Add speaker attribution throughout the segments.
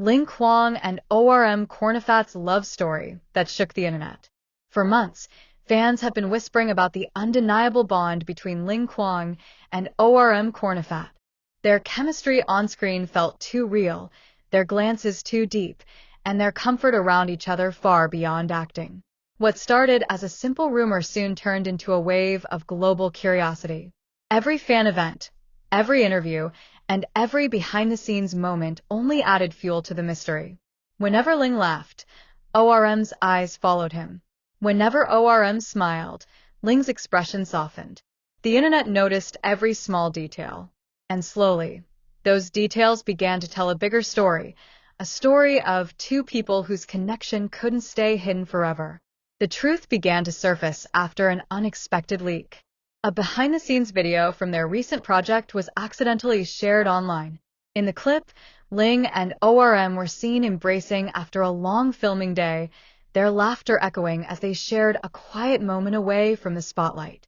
Speaker 1: Ling Kwong and Kornnaphat's love story that shook the internet. For months, fans have been whispering about the undeniable bond between Ling Kwong and Kornnaphat. Their chemistry on-screen felt too real, their glances too deep, and their comfort around each other far beyond acting. What started as a simple rumor soon turned into a wave of global curiosity. Every fan event, every interview, and every behind-the-scenes moment only added fuel to the mystery. Whenever Ling laughed, ORM's eyes followed him. Whenever ORM smiled, Ling's expression softened. The internet noticed every small detail. And slowly, those details began to tell a bigger story, a story of two people whose connection couldn't stay hidden forever. The truth began to surface after an unexpected leak. A behind-the-scenes video from their recent project was accidentally shared online. In the clip, Ling and ORM were seen embracing after a long filming day, their laughter echoing as they shared a quiet moment away from the spotlight.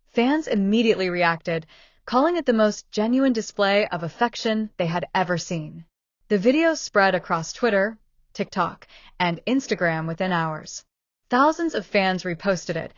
Speaker 1: Fans immediately reacted, calling it the most genuine display of affection they had ever seen. The video spread across Twitter, TikTok, and Instagram within hours. Thousands of fans reposted it,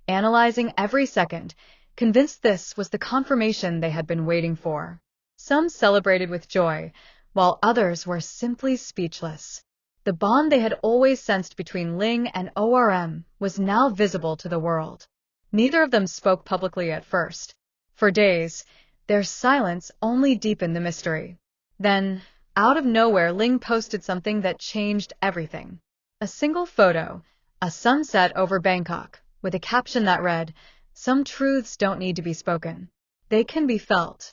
Speaker 1: analyzing every second, convinced this was the confirmation they had been waiting for. Some celebrated with joy, while others were simply speechless. The bond they had always sensed between Ling and ORM was now visible to the world. Neither of them spoke publicly at first. For days, their silence only deepened the mystery. Then, out of nowhere, Ling posted something that changed everything. A single photo, a sunset over Bangkok, with a caption that read, "Some truths don't need to be spoken. They can be felt."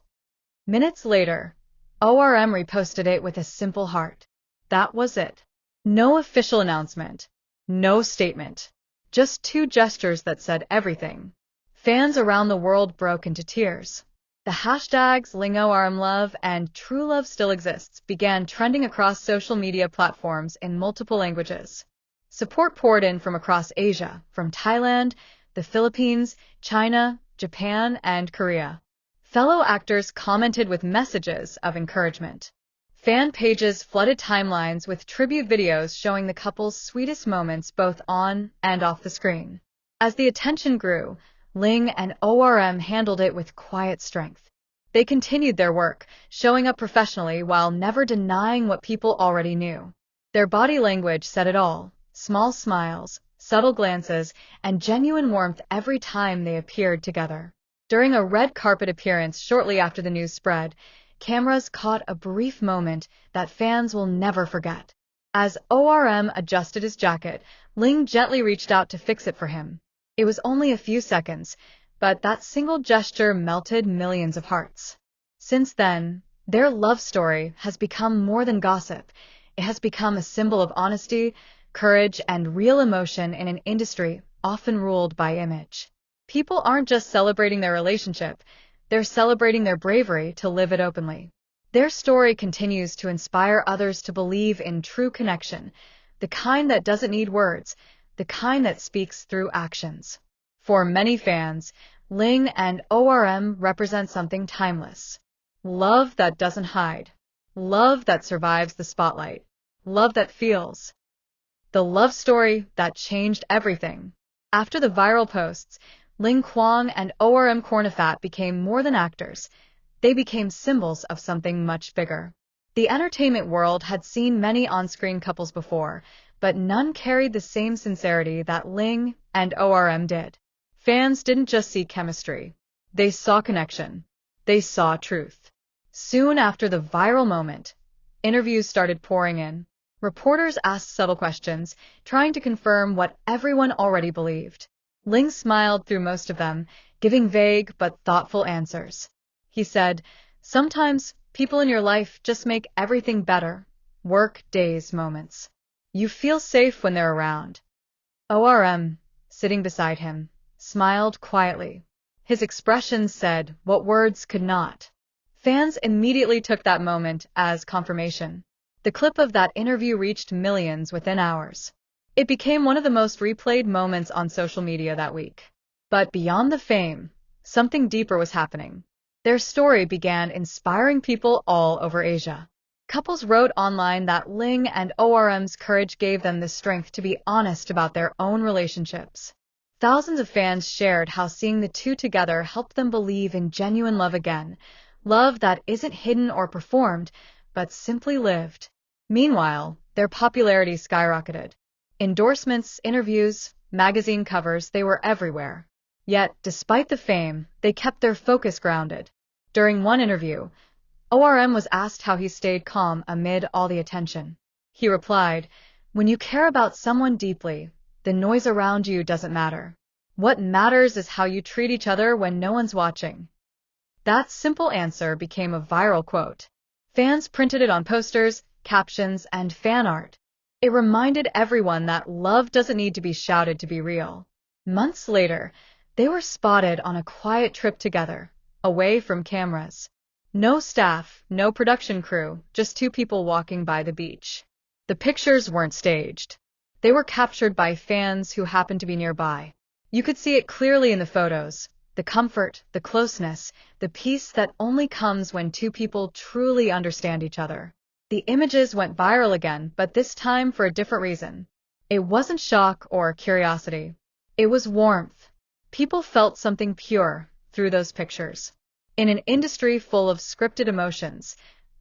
Speaker 1: Minutes later, ORM reposted it with a simple heart. That was it. No official announcement. No statement. Just two gestures that said everything. Fans around the world broke into tears. The hashtags LingORMLove and True Love Still Exists began trending across social media platforms in multiple languages. Support poured in from across Asia, from Thailand, the Philippines, China, Japan, and Korea. Fellow actors commented with messages of encouragement. Fan pages flooded timelines with tribute videos showing the couple's sweetest moments both on and off the screen. As the attention grew, Ling and ORM handled it with quiet strength. They continued their work, showing up professionally while never denying what people already knew. Their body language said it all. Small smiles, subtle glances, and genuine warmth every time they appeared together. During a red carpet appearance shortly after the news spread, cameras caught a brief moment that fans will never forget. As ORM adjusted his jacket, Ling gently reached out to fix it for him. It was only a few seconds, but that single gesture melted millions of hearts. Since then, their love story has become more than gossip. It has become a symbol of honesty, courage, and real emotion in an industry often ruled by image. People aren't just celebrating their relationship, they're celebrating their bravery to live it openly. Their story continues to inspire others to believe in true connection, the kind that doesn't need words, the kind that speaks through actions. For many fans, Ling and ORM represent something timeless. Love that doesn't hide. Love that survives the spotlight. Love that feels. The love story that changed everything. After the viral posts, Ling Kwong and Kornnaphat became more than actors. They became symbols of something much bigger. The entertainment world had seen many on-screen couples before, but none carried the same sincerity that Ling and ORM did. Fans didn't just see chemistry. They saw connection. They saw truth. Soon after the viral moment, interviews started pouring in. Reporters asked subtle questions, trying to confirm what everyone already believed. Ling smiled through most of them, giving vague but thoughtful answers. He said, "Sometimes people in your life just make everything better. Work, days, moments. You feel safe when they're around." ORM, sitting beside him, smiled quietly. His expression said what words could not. Fans immediately took that moment as confirmation. The clip of that interview reached millions within hours. It became one of the most replayed moments on social media that week. But beyond the fame, something deeper was happening. Their story began inspiring people all over Asia. Couples wrote online that Ling and ORM's courage gave them the strength to be honest about their own relationships. Thousands of fans shared how seeing the two together helped them believe in genuine love again, love that isn't hidden or performed, but simply lived. Meanwhile, their popularity skyrocketed. Endorsements, interviews, magazine covers, they were everywhere. Yet, despite the fame, they kept their focus grounded. During one interview, ORM was asked how he stayed calm amid all the attention. He replied, "When you care about someone deeply, the noise around you doesn't matter. What matters is how you treat each other when no one's watching." That simple answer became a viral quote. Fans printed it on posters, captions, and fan art. It reminded everyone that love doesn't need to be shouted to be real. Months later, they were spotted on a quiet trip together, away from cameras. No staff, no production crew, just two people walking by the beach. The pictures weren't staged. They were captured by fans who happened to be nearby. You could see it clearly in the photos, the comfort, the closeness, the peace that only comes when two people truly understand each other. The images went viral again, but this time for a different reason. It wasn't shock or curiosity. It was warmth. People felt something pure through those pictures. In an industry full of scripted emotions,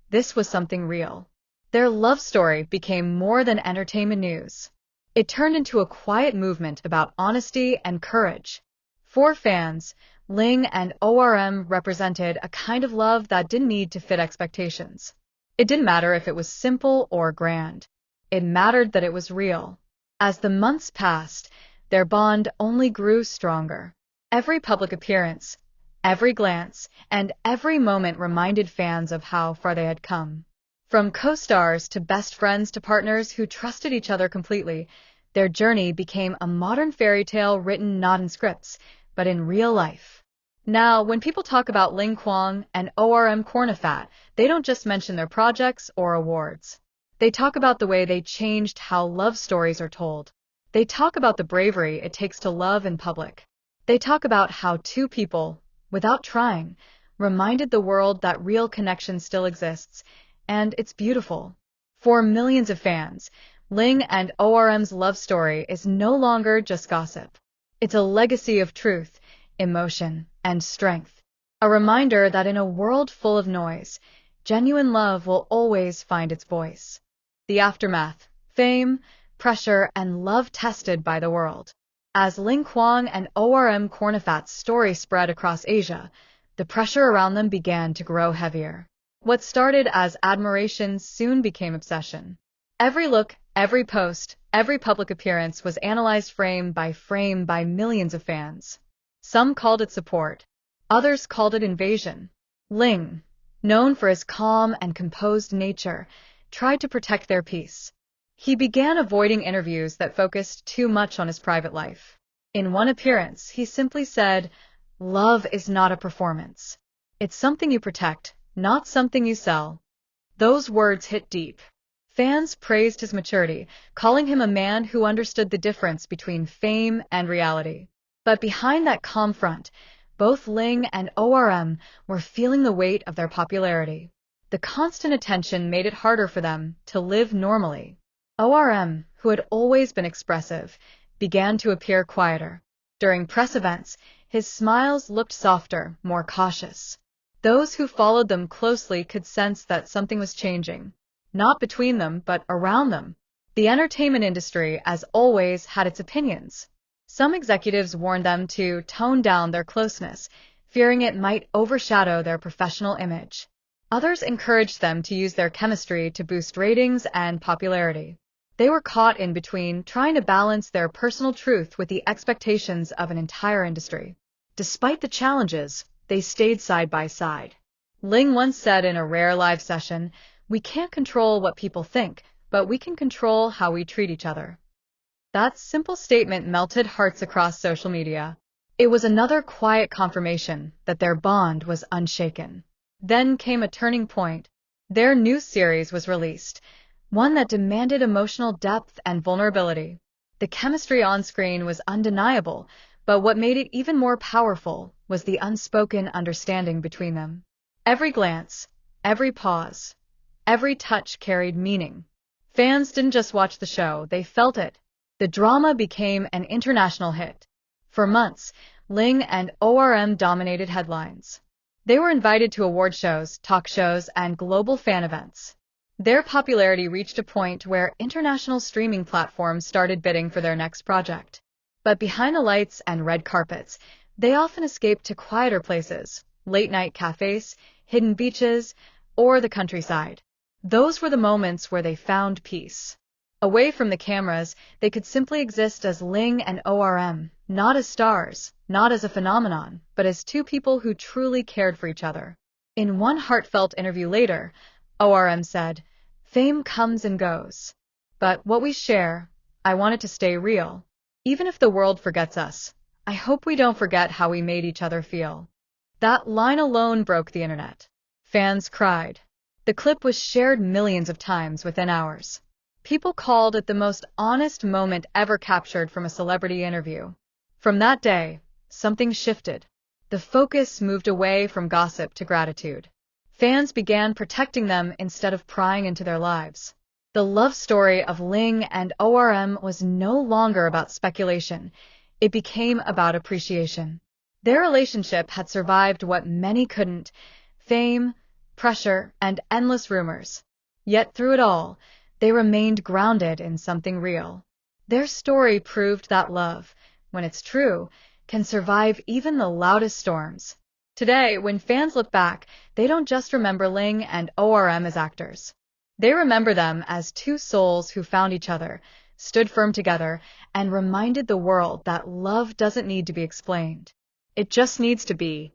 Speaker 1: this was something real. Their love story became more than entertainment news. It turned into a quiet movement about honesty and courage. For fans, Ling and ORM represented a kind of love that didn't need to fit expectations. It didn't matter if it was simple or grand. It mattered that it was real. As the months passed, their bond only grew stronger. Every public appearance, every glance, and every moment reminded fans of how far they had come. From co-stars to best friends to partners who trusted each other completely, their journey became a modern fairy tale written not in scripts, but in real life. Now, when people talk about Ling Kwong and ORM Kornnaphat, they don't just mention their projects or awards. They talk about the way they changed how love stories are told. They talk about the bravery it takes to love in public. They talk about how two people, without trying, reminded the world that real connection still exists, and it's beautiful. For millions of fans, Ling and ORM's love story is no longer just gossip. It's a legacy of truth, emotion, and strength. A reminder that in a world full of noise, genuine love will always find its voice. The aftermath, fame, pressure, and love tested by the world. As Ling Kwong and ORM Kornnaphat's story spread across Asia, the pressure around them began to grow heavier. What started as admiration soon became obsession. Every look, every post, every public appearance was analyzed frame by millions of fans. Some called it support. Others called it invasion. Ling, known for his calm and composed nature, tried to protect their peace. He began avoiding interviews that focused too much on his private life. In one appearance, he simply said, "Love is not a performance. It's something you protect, not something you sell." Those words hit deep. Fans praised his maturity, calling him a man who understood the difference between fame and reality. But behind that calm front, both Ling and ORM were feeling the weight of their popularity. The constant attention made it harder for them to live normally. ORM, who had always been expressive, began to appear quieter. During press events, his smiles looked softer, more cautious. Those who followed them closely could sense that something was changing. Not between them, but around them. The entertainment industry, as always, had its opinions. Some executives warned them to tone down their closeness, fearing it might overshadow their professional image. Others encouraged them to use their chemistry to boost ratings and popularity. They were caught in between, trying to balance their personal truth with the expectations of an entire industry. Despite the challenges, they stayed side by side. Ling once said in a rare live session, "We can't control what people think, but we can control how we treat each other." That simple statement melted hearts across social media. It was another quiet confirmation that their bond was unshaken. Then came a turning point. Their new series was released, one that demanded emotional depth and vulnerability. The chemistry on screen was undeniable, but what made it even more powerful was the unspoken understanding between them. Every glance, every pause, Every touch carried meaning. Fans didn't just watch the show, they felt it. The drama became an international hit. For months, Ling and ORM dominated headlines. They were invited to award shows, talk shows, and global fan events. Their popularity reached a point where international streaming platforms started bidding for their next project. But behind the lights and red carpets, they often escaped to quieter places, late-night cafes, hidden beaches, or the countryside. Those were the moments where they found peace. Away from the cameras, they could simply exist as Ling and ORM, not as stars, not as a phenomenon, but as two people who truly cared for each other. In one heartfelt interview later, ORM said, "Fame comes and goes. But what we share, I want it to stay real. Even if the world forgets us, I hope we don't forget how we made each other feel." That line alone broke the internet. Fans cried. The clip was shared millions of times within hours. People called it the most honest moment ever captured from a celebrity interview. From that day, something shifted. The focus moved away from gossip to gratitude. Fans began protecting them instead of prying into their lives. The love story of Ling and ORM was no longer about speculation. It became about appreciation. Their relationship had survived what many couldn't: fame, pressure, and endless rumors. Yet through it all, they remained grounded in something real. Their story proved that love, when it's true, can survive even the loudest storms. Today, when fans look back, they don't just remember Ling and ORM as actors. They remember them as two souls who found each other, stood firm together, and reminded the world that love doesn't need to be explained. It just needs to be.